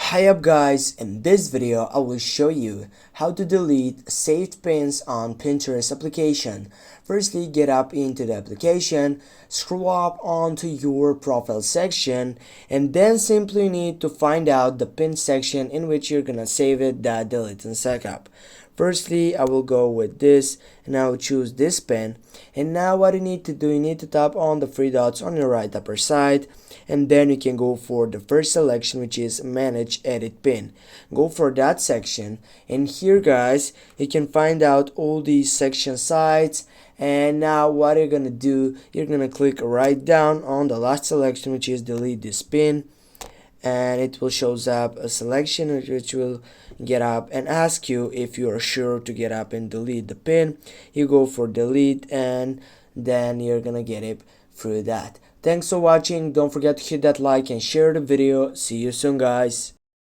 Hi up guys, in this video I will show you how to delete saved pins on Pinterest application. Firstly, get up into the application, scroll up onto your profile section, and then simply need to find out the pin section in which you're gonna save it that delete and setup. Firstly, I will go with this and I will choose this pin, and now what you need to do, you need to tap on the three dots on your right upper side, and then you can go for the first selection, which is manage edit pin. Go for that section, and here guys you can find out all these section sites. And now what you're gonna do, you're gonna click right down on the last selection, which is delete this pin, and it will shows up a selection which will get up and ask you if you are sure to get up and delete the pin. You go for delete, and then you're gonna get it through that. Thanks for watching. Don't forget to hit that like and share the video. See you soon guys.